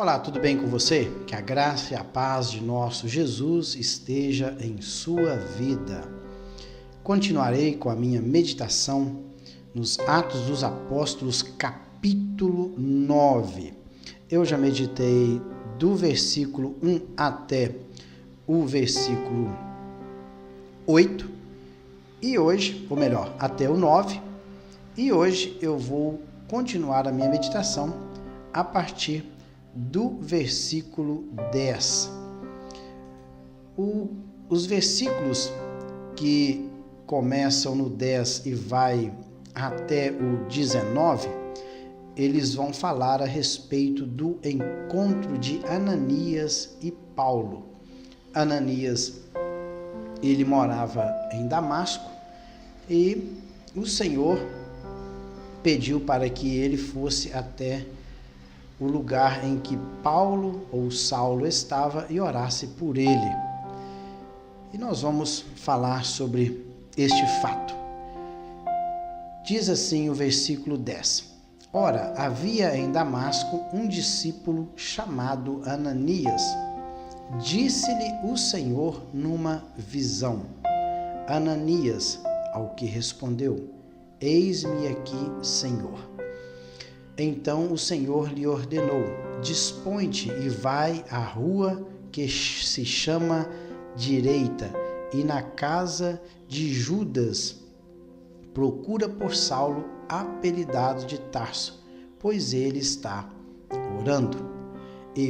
Olá, tudo bem com você? Que a graça e a paz de nosso Jesus esteja em sua vida. Continuarei com a minha meditação nos Atos dos Apóstolos, capítulo 9. Eu já meditei do versículo 1 até o versículo 8, e hoje, ou melhor, até o 9, e hoje eu vou continuar a minha meditação a partir do versículo 10. Os versículos que começam no 10 e vai até o 19, eles vão falar a respeito do encontro de Ananias e Paulo. Ananias, ele morava em Damasco e o Senhor pediu para que ele fosse até o lugar em que Paulo ou Saulo estava e orasse por ele. E nós vamos falar sobre este fato. Diz assim o versículo 10. Ora, havia em Damasco um discípulo chamado Ananias. Disse-lhe o Senhor numa visão: Ananias, ao que respondeu: Eis-me aqui, Senhor. Então o Senhor lhe ordenou: Dispõe-te e vai à rua que se chama Direita, e na casa de Judas procura por Saulo, apelidado de Tarso, pois ele está orando. E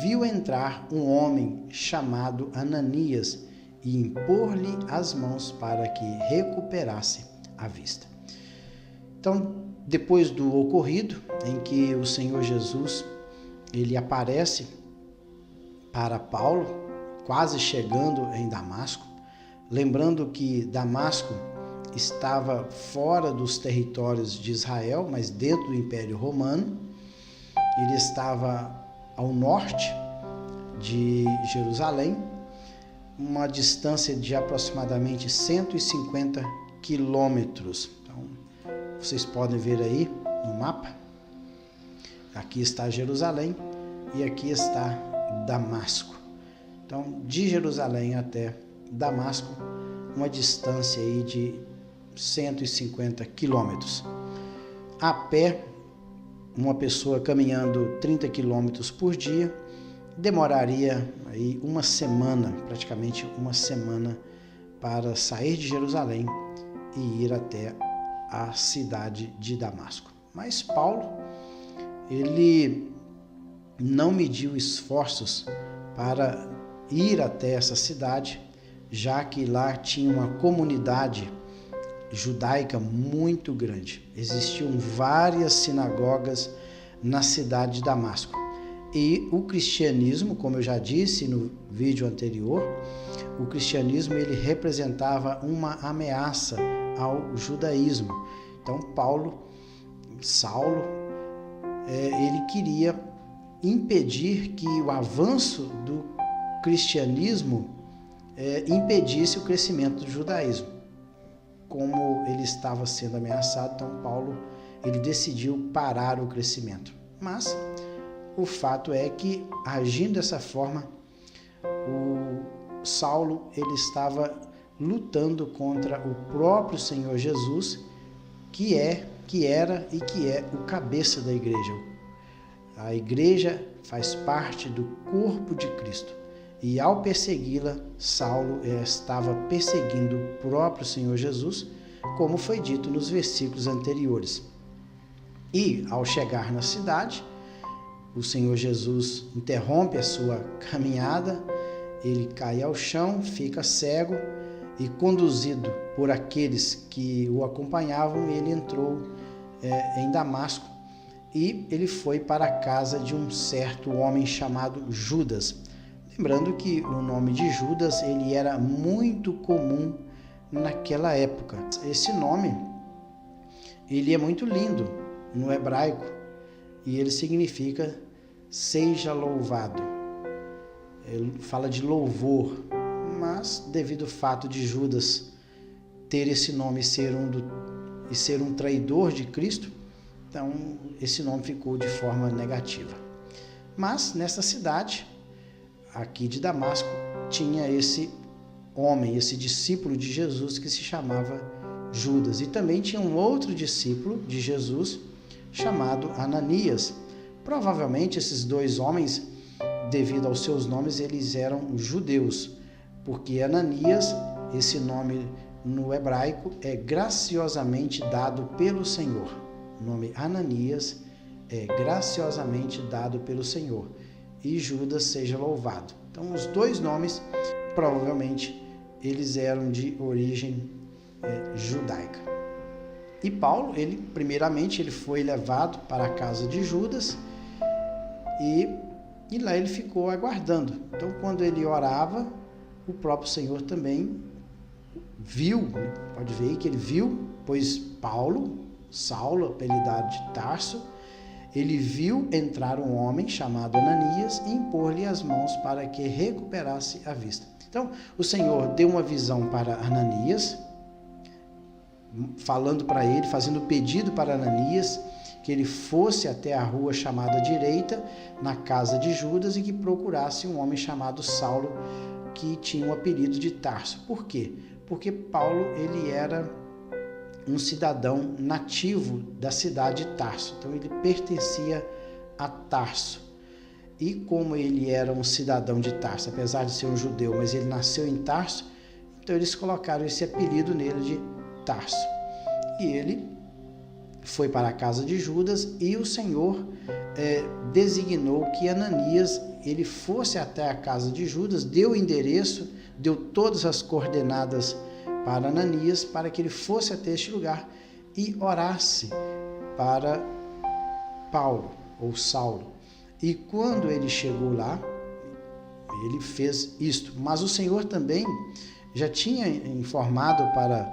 viu entrar um homem chamado Ananias e impor-lhe as mãos para que recuperasse a vista. Então, depois do ocorrido, em que o Senhor Jesus ele aparece para Paulo, quase chegando em Damasco, lembrando que Damasco estava fora dos territórios de Israel, mas dentro do Império Romano. Ele estava ao norte de Jerusalém, uma distância de aproximadamente 150 quilômetros. Então, vocês podem ver aí no mapa. Aqui está Jerusalém e aqui está Damasco. Então, de Jerusalém até Damasco, uma distância aí de 150 quilômetros. A pé, uma pessoa caminhando 30 quilômetros por dia, demoraria aí uma semana, praticamente uma semana, para sair de Jerusalém e ir até a cidade de Damasco. Mas Paulo, ele não mediu esforços para ir até essa cidade, já que lá tinha uma comunidade judaica muito grande. Existiam várias sinagogas na cidade de Damasco. E o cristianismo, como eu já disse no vídeo anterior, o cristianismo ele representava uma ameaça ao judaísmo. Então Saulo, ele queria impedir que o avanço do cristianismo impedisse o crescimento do judaísmo. Como ele estava sendo ameaçado, então Paulo ele decidiu parar o crescimento. Mas o fato é que, agindo dessa forma, o Saulo ele estava lutando contra o próprio Senhor Jesus, que era e que é o cabeça da igreja. A igreja faz parte do corpo de Cristo. E ao persegui-la, Saulo estava perseguindo o próprio Senhor Jesus, como foi dito nos versículos anteriores. E ao chegar na cidade, o Senhor Jesus interrompe a sua caminhada, ele cai ao chão, fica cego e, conduzido por aqueles que o acompanhavam, ele entrou em Damasco e ele foi para a casa de um certo homem chamado Judas. Lembrando que o nome de Judas ele era muito comum naquela época. Esse nome ele é muito lindo no hebraico e ele significa seja louvado. Ele fala de louvor, mas devido ao fato de Judas ter esse nome e ser um traidor de Cristo, então esse nome ficou de forma negativa. Mas nessa cidade, aqui de Damasco, tinha esse homem, esse discípulo de Jesus que se chamava Judas. E também tinha um outro discípulo de Jesus chamado Ananias. Provavelmente esses dois homens, devido aos seus nomes, eles eram judeus, porque Ananias, esse nome no hebraico, é graciosamente dado pelo Senhor. O nome Ananias é graciosamente dado pelo Senhor. E Judas seja louvado. Então, os dois nomes, provavelmente, eles eram de origem judaica. E Paulo, primeiramente, ele foi levado para a casa de Judas e lá ele ficou aguardando. Então, quando ele orava, o próprio Senhor também viu, pode ver que ele viu, pois Saulo, apelidado de Tarso, ele viu entrar um homem chamado Ananias e impor-lhe as mãos para que recuperasse a vista. Então, o Senhor deu uma visão para Ananias, falando para ele, fazendo pedido para Ananias, que ele fosse até a rua chamada Direita, na casa de Judas, e que procurasse um homem chamado Saulo, que tinha o apelido de Tarso. Por quê? Porque Paulo, ele era um cidadão nativo da cidade de Tarso. Então, ele pertencia a Tarso. E como ele era um cidadão de Tarso, apesar de ser um judeu, mas ele nasceu em Tarso, então eles colocaram esse apelido nele de Tarso. E ele foi para a casa de Judas e o Senhor designou que Ananias ele fosse até a casa de Judas, deu o endereço, deu todas as coordenadas para Ananias, para que ele fosse até este lugar e orasse para Paulo ou Saulo. E quando ele chegou lá, ele fez isto. Mas o Senhor também já tinha informado para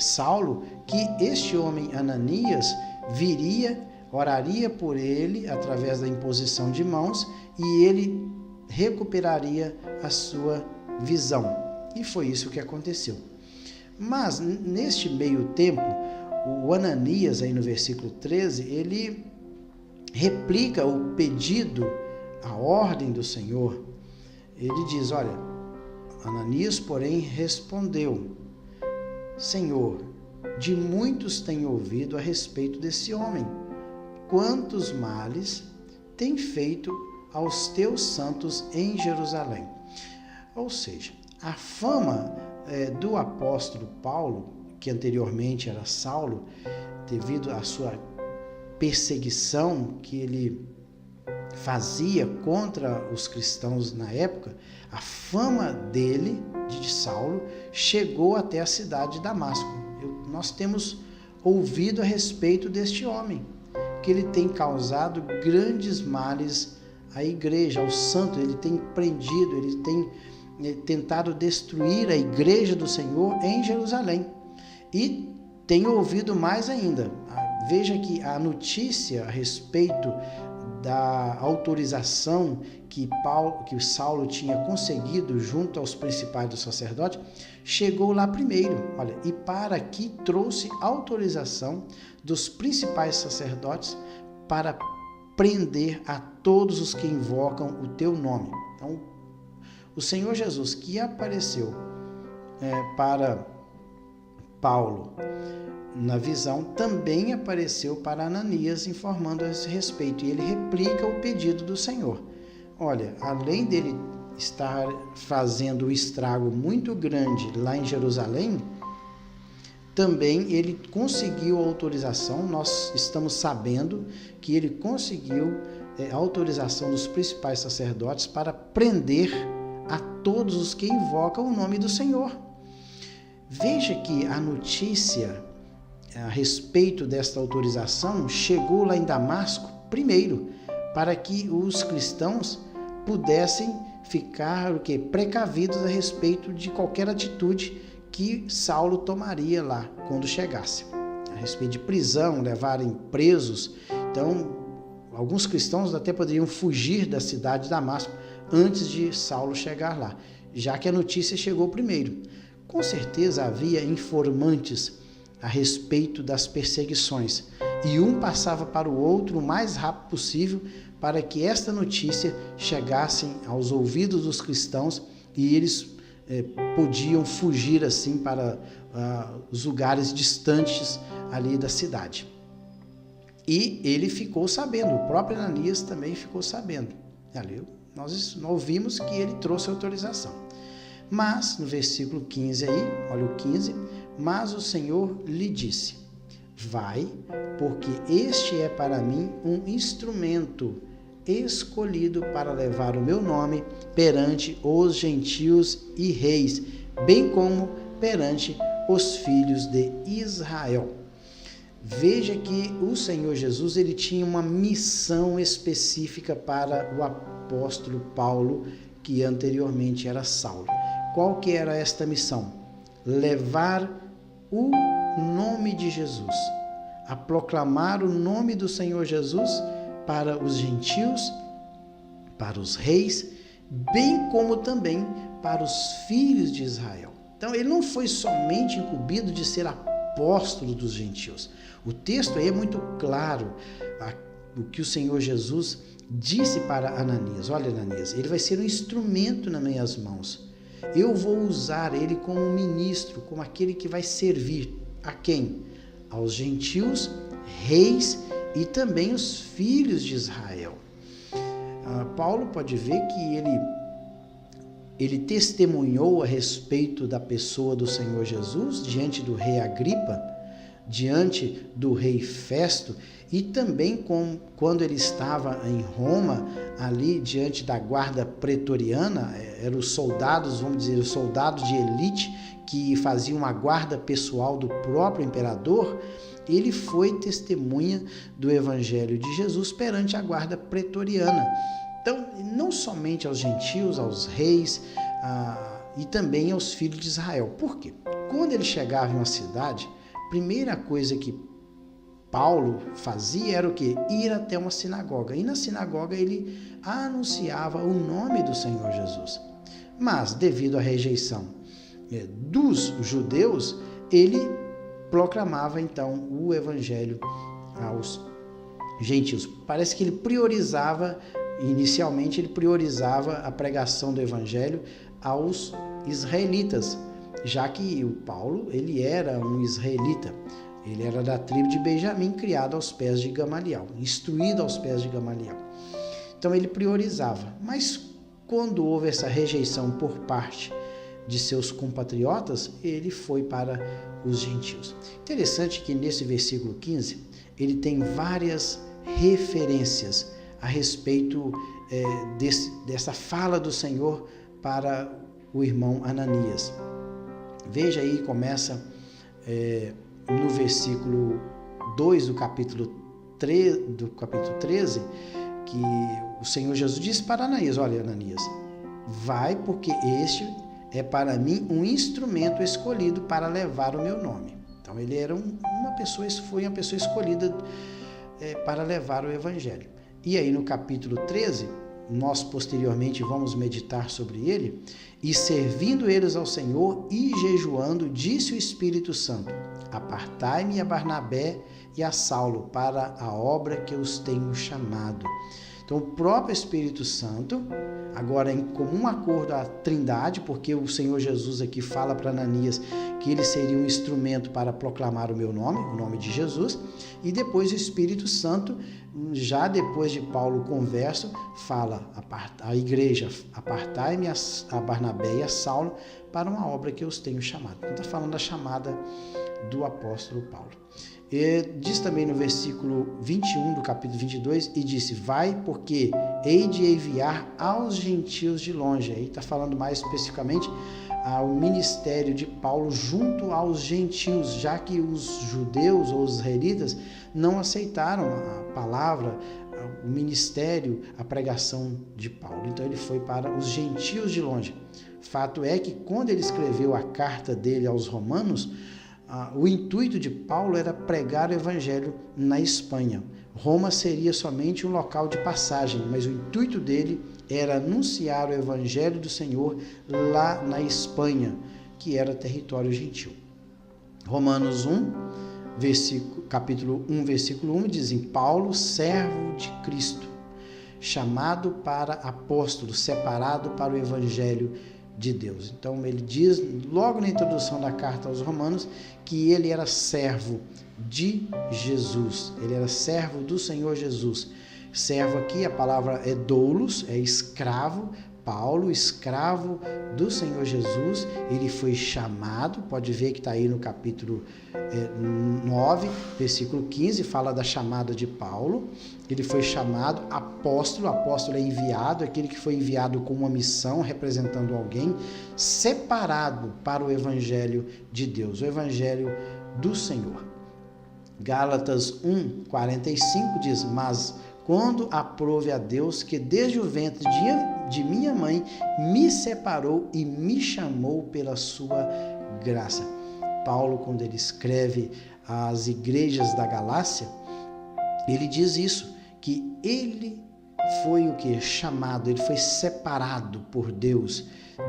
Saulo que este homem Ananias viria, oraria por ele através da imposição de mãos e ele recuperaria a sua visão. E foi isso que aconteceu. Mas neste meio tempo, o Ananias, aí no versículo 13, ele replica o pedido, a ordem do Senhor. Ele diz, olha, Ananias, porém, respondeu, Senhor, de muitos tenho ouvido a respeito desse homem, quantos males tem feito aos teus santos em Jerusalém. Ou seja, a fama do apóstolo Paulo, que anteriormente era Saulo, devido à sua perseguição que ele fazia contra os cristãos na época, a fama dele, de Saulo, chegou até a cidade de Damasco. Nós temos ouvido a respeito deste homem, que ele tem causado grandes males à igreja, ao santo, ele tem prendido, ele tem tentado destruir a igreja do Senhor em Jerusalém. E tem ouvido mais ainda. Veja que a notícia a respeito da autorização que Saulo tinha conseguido junto aos principais dos sacerdotes, chegou lá primeiro. Olha, e para aqui trouxe autorização dos principais sacerdotes para prender a todos os que invocam o teu nome. Então, o Senhor Jesus, que apareceu para Paulo na visão, também apareceu para Ananias, informando a esse respeito, e ele replica o pedido do Senhor. Olha, além dele estar fazendo um estrago muito grande lá em Jerusalém, também ele conseguiu autorização, nós estamos sabendo que ele conseguiu a autorização dos principais sacerdotes para prender a todos os que invocam o nome do Senhor. Veja que a notícia a respeito desta autorização chegou lá em Damasco primeiro, para que os cristãos pudessem ficar precavidos a respeito de qualquer atitude que Saulo tomaria lá quando chegasse. A respeito de prisão, levarem presos. Então, alguns cristãos até poderiam fugir da cidade de Damasco antes de Saulo chegar lá, já que a notícia chegou primeiro. Com certeza havia informantes a respeito das perseguições. e um passava para o outro o mais rápido possível para que esta notícia chegasse aos ouvidos dos cristãos e eles podiam fugir assim para os lugares distantes ali da cidade. E ele ficou sabendo, o próprio Ananias também ficou sabendo. Ali nós ouvimos que ele trouxe autorização. Mas, no versículo 15 aí, olha o 15, mas o Senhor lhe disse, vai, porque este é para mim um instrumento escolhido para levar o meu nome perante os gentios e reis, bem como perante os filhos de Israel. Veja que o Senhor Jesus ele tinha uma missão específica para o apóstolo Paulo, que anteriormente era Saulo. Qual que era esta missão? Levar o nome de Jesus, a proclamar o nome do Senhor Jesus para os gentios, para os reis, bem como também para os filhos de Israel. Então, ele não foi somente incumbido de ser apóstolo dos gentios. O texto aí é muito claro, o que o Senhor Jesus disse para Ananias. Olha, Ananias, ele vai ser um instrumento nas minhas mãos. Eu vou usar ele como um ministro, como aquele que vai servir a quem? Aos gentios, reis e também os filhos de Israel. Paulo pode ver que ele testemunhou a respeito da pessoa do Senhor Jesus diante do rei Agripa, diante do rei Festo e também quando ele estava em Roma, ali diante da guarda pretoriana, eram os soldados, vamos dizer, os soldados de elite que faziam a guarda pessoal do próprio imperador. Ele foi testemunha do evangelho de Jesus perante a guarda pretoriana. Então, não somente aos gentios, aos reis e também aos filhos de Israel. Por quê? Quando ele chegava em uma cidade, a primeira coisa que Paulo fazia era o quê? Ir até uma sinagoga. E na sinagoga ele anunciava o nome do Senhor Jesus. Mas, devido à rejeição dos judeus, ele proclamava então o evangelho aos gentios. Parece que inicialmente ele priorizava a pregação do evangelho aos israelitas, já que o Paulo, ele era um israelita. Ele era da tribo de Benjamim, criado aos pés de Gamaliel, instruído aos pés de Gamaliel. Então ele priorizava. Mas quando houve essa rejeição por parte de seus compatriotas, ele foi para os gentios. Interessante que nesse versículo 15, ele tem várias referências a respeito dessa fala do Senhor para o irmão Ananias. Veja aí, começa no versículo 2 do capítulo 13, que o Senhor Jesus disse para Ananias, olha, Ananias, vai, porque este é para mim um instrumento escolhido para levar o meu nome. Então ele era foi uma pessoa escolhida para levar o evangelho. E aí no capítulo 13, nós posteriormente vamos meditar sobre ele, e servindo eles ao Senhor e jejuando, disse o Espírito Santo, apartai-me a Barnabé e a Saulo para a obra que eu os tenho chamado. Então o próprio Espírito Santo, agora em comum acordo à Trindade, porque o Senhor Jesus aqui fala para Ananias que ele seria um instrumento para proclamar o meu nome, o nome de Jesus, e depois o Espírito Santo, já depois de Paulo converso, fala à igreja, apartai-me a Barnabé e a Saulo para uma obra que eu os tenho chamado. Então está falando da chamada do apóstolo Paulo. E diz também no versículo 21 do capítulo 22, e disse, vai, porque hei de enviar aos gentios de longe. Aí está falando mais especificamente ao ministério de Paulo junto aos gentios, já que os judeus ou os israelitas não aceitaram a palavra, o ministério, a pregação de Paulo. Então ele foi para os gentios de longe. Fato é que quando ele escreveu a carta dele aos romanos, o intuito de Paulo era pregar o evangelho na Espanha. Roma seria somente um local de passagem, mas o intuito dele era anunciar o evangelho do Senhor lá na Espanha, que era território gentil. Romanos 1, capítulo 1, versículo 1, dizem: Paulo, servo de Cristo, chamado para apóstolo, separado para o evangelho de Deus. Então ele diz logo na introdução da carta aos Romanos que ele era servo de Jesus, ele era servo do Senhor Jesus. Servo aqui, a palavra é doulos, é escravo. Paulo, escravo do Senhor Jesus, ele foi chamado, pode ver que está aí no capítulo 9, versículo 15, fala da chamada de Paulo. Ele foi chamado apóstolo, apóstolo é enviado, aquele que foi enviado com uma missão, representando alguém, separado para o evangelho de Deus, o evangelho do Senhor. Gálatas 1:45 diz: mas quando aprove a Deus que desde o ventre de minha mãe me separou e me chamou pela sua graça. Paulo, quando ele escreve às igrejas da Galácia, ele diz isso, que ele foi o que? Chamado, ele foi separado por Deus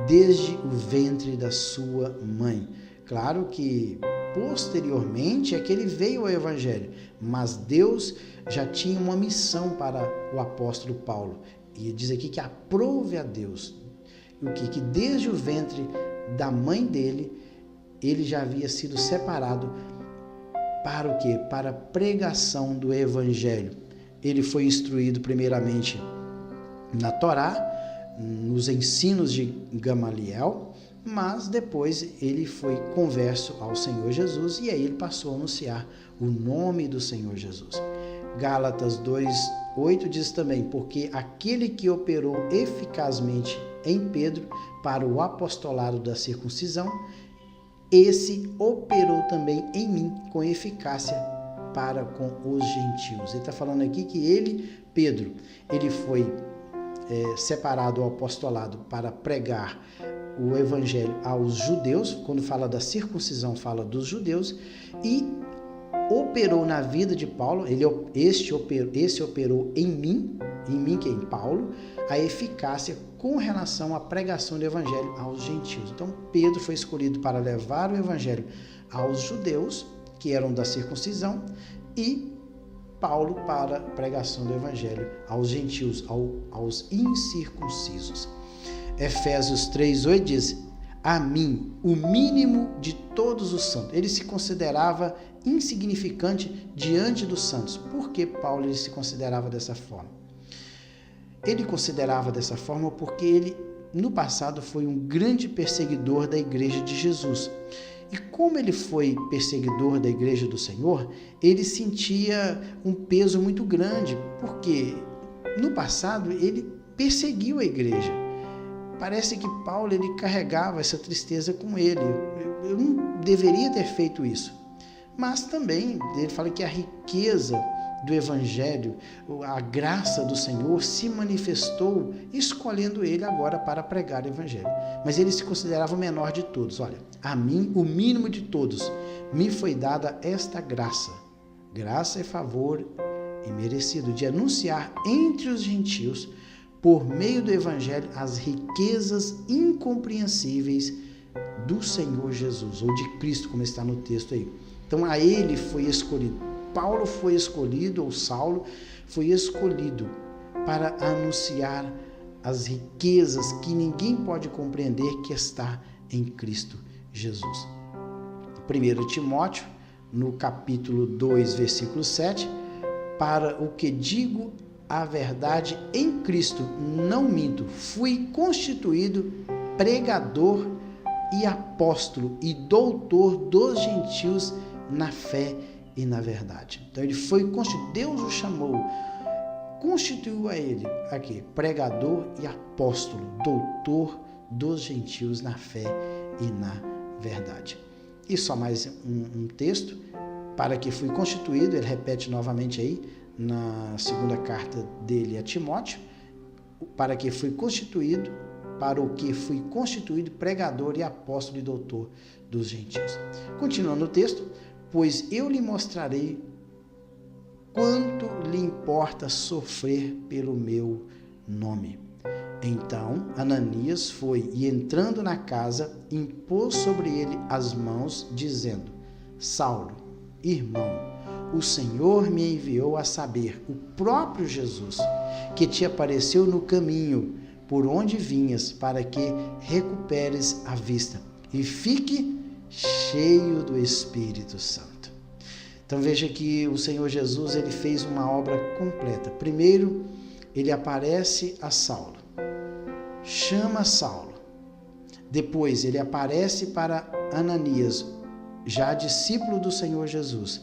desde o ventre da sua mãe. Claro que posteriormente é que ele veio ao evangelho, mas Deus já tinha uma missão para o apóstolo Paulo. E diz aqui que aprove a Deus o que desde o ventre da mãe dele, ele já havia sido separado para o quê? Para a pregação do evangelho. Ele foi instruído primeiramente na Torá, nos ensinos de Gamaliel, mas depois ele foi converso ao Senhor Jesus e aí ele passou a anunciar o nome do Senhor Jesus. Gálatas 2:8 diz também: porque aquele que operou eficazmente em Pedro para o apostolado da circuncisão, esse operou também em mim com eficácia para com os gentios. Ele está falando aqui que ele, Pedro, ele foi separado ao apostolado para pregar o evangelho aos judeus. Quando fala da circuncisão, fala dos judeus, e operou na vida de Paulo, esse operou em mim que é em Paulo, a eficácia com relação à pregação do evangelho aos gentios. Então Pedro foi escolhido para levar o evangelho aos judeus, que eram da circuncisão, e Paulo para a pregação do evangelho aos gentios, aos incircuncisos. Efésios 3:8 diz: a mim, o mínimo de todos os santos. Ele se considerava insignificante diante dos santos. Por que Paulo ele se considerava dessa forma? Ele considerava dessa forma porque ele, no passado, foi um grande perseguidor da igreja de Jesus. E como ele foi perseguidor da igreja do Senhor, ele sentia um peso muito grande, porque no passado ele perseguiu a igreja. Parece que Paulo ele carregava essa tristeza com ele. Eu não deveria ter feito isso. Mas também ele fala que a riqueza do evangelho, a graça do Senhor se manifestou escolhendo ele agora para pregar o evangelho. Mas ele se considerava o menor de todos. Olha, a mim, o mínimo de todos, me foi dada esta graça e favor imerecido de anunciar entre os gentios, por meio do evangelho, as riquezas incompreensíveis do Senhor Jesus, ou de Cristo, como está no texto aí. Então a ele foi escolhido. Paulo foi escolhido, ou Saulo foi escolhido para anunciar as riquezas que ninguém pode compreender que está em Cristo Jesus. 1 Timóteo, no capítulo 2, versículo 7, para o que digo a verdade em Cristo, não minto, fui constituído pregador e apóstolo e doutor dos gentios na fé e na verdade. Então ele foi constituído, Deus o chamou, constituiu a ele aqui, pregador e apóstolo, doutor dos gentios na fé e na verdade. E só mais um texto, para que fui constituído, ele repete novamente aí, na segunda carta dele a Timóteo, para que fui constituído, para o que fui constituído pregador e apóstolo e doutor dos gentios. Continuando o texto, pois eu lhe mostrarei quanto lhe importa sofrer pelo meu nome. Então Ananias foi e, entrando na casa, impôs sobre ele as mãos, dizendo: Saulo, irmão, o Senhor me enviou a saber, o próprio Jesus, que te apareceu no caminho por onde vinhas, para que recuperes a vista e fique cheio do Espírito Santo. Então veja que o Senhor Jesus, ele fez uma obra completa. Primeiro, ele aparece a Saulo, chama Saulo. Depois, ele aparece para Ananias, já discípulo do Senhor Jesus,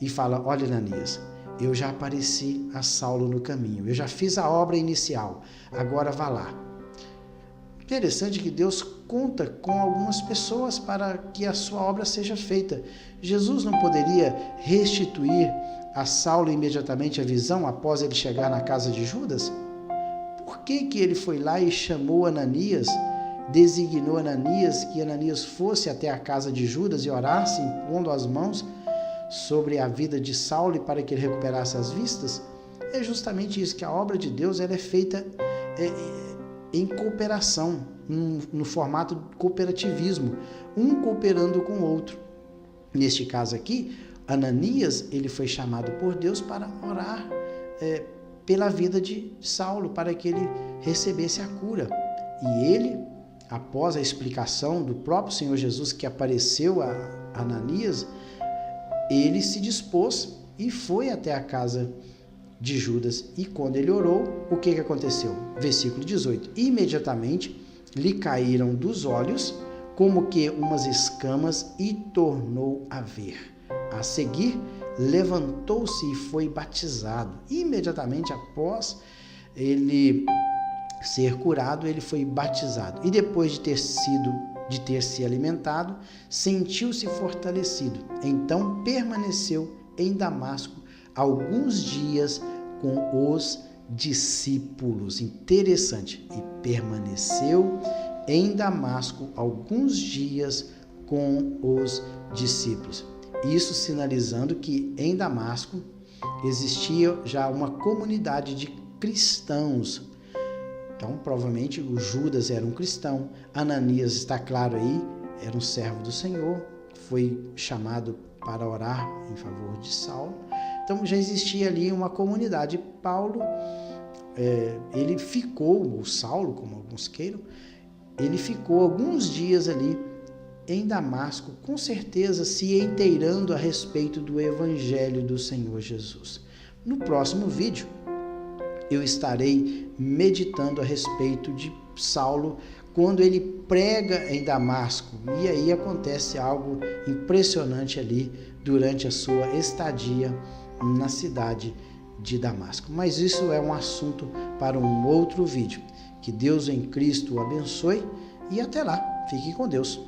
e fala: olha, Ananias, eu já apareci a Saulo no caminho, eu já fiz a obra inicial, agora vá lá. Interessante que Deus conta com algumas pessoas para que a sua obra seja feita. Jesus não poderia restituir a Saulo imediatamente a visão após ele chegar na casa de Judas? Por que ele foi lá e chamou Ananias, designou Ananias, que Ananias fosse até a casa de Judas e orasse, impondo as mãos sobre a vida de Saulo para que ele recuperasse as vistas? É justamente isso, que a obra de Deus ela é feita em cooperação, no formato de cooperativismo, um cooperando com o outro. Neste caso aqui, Ananias, ele foi chamado por Deus para orar pela vida de Saulo, para que ele recebesse a cura. E ele, após a explicação do próprio Senhor Jesus que apareceu a Ananias, ele se dispôs e foi até a casa de Judas. E quando ele orou, o que aconteceu? Versículo 18. Imediatamente lhe caíram dos olhos como que umas escamas e tornou a ver. A seguir, levantou-se e foi batizado. Imediatamente após ele ser curado, ele foi batizado. E depois de ter se alimentado, sentiu-se fortalecido. Então permaneceu em Damasco alguns dias com os discípulos. Interessante. E permaneceu em Damasco alguns dias com os discípulos. Isso sinalizando que em Damasco existia já uma comunidade de cristãos. Então, provavelmente, o Judas era um cristão, Ananias, está claro aí, era um servo do Senhor, foi chamado para orar em favor de Saulo. Então, já existia ali uma comunidade. Paulo, ele ficou, ou Saulo, como alguns queiram, ele ficou alguns dias ali em Damasco, com certeza se inteirando a respeito do Evangelho do Senhor Jesus. No próximo vídeo, eu estarei meditando a respeito de Saulo quando ele prega em Damasco. E aí acontece algo impressionante ali durante a sua estadia na cidade de Damasco. Mas isso é um assunto para um outro vídeo. Que Deus em Cristo o abençoe e até lá. Fique com Deus.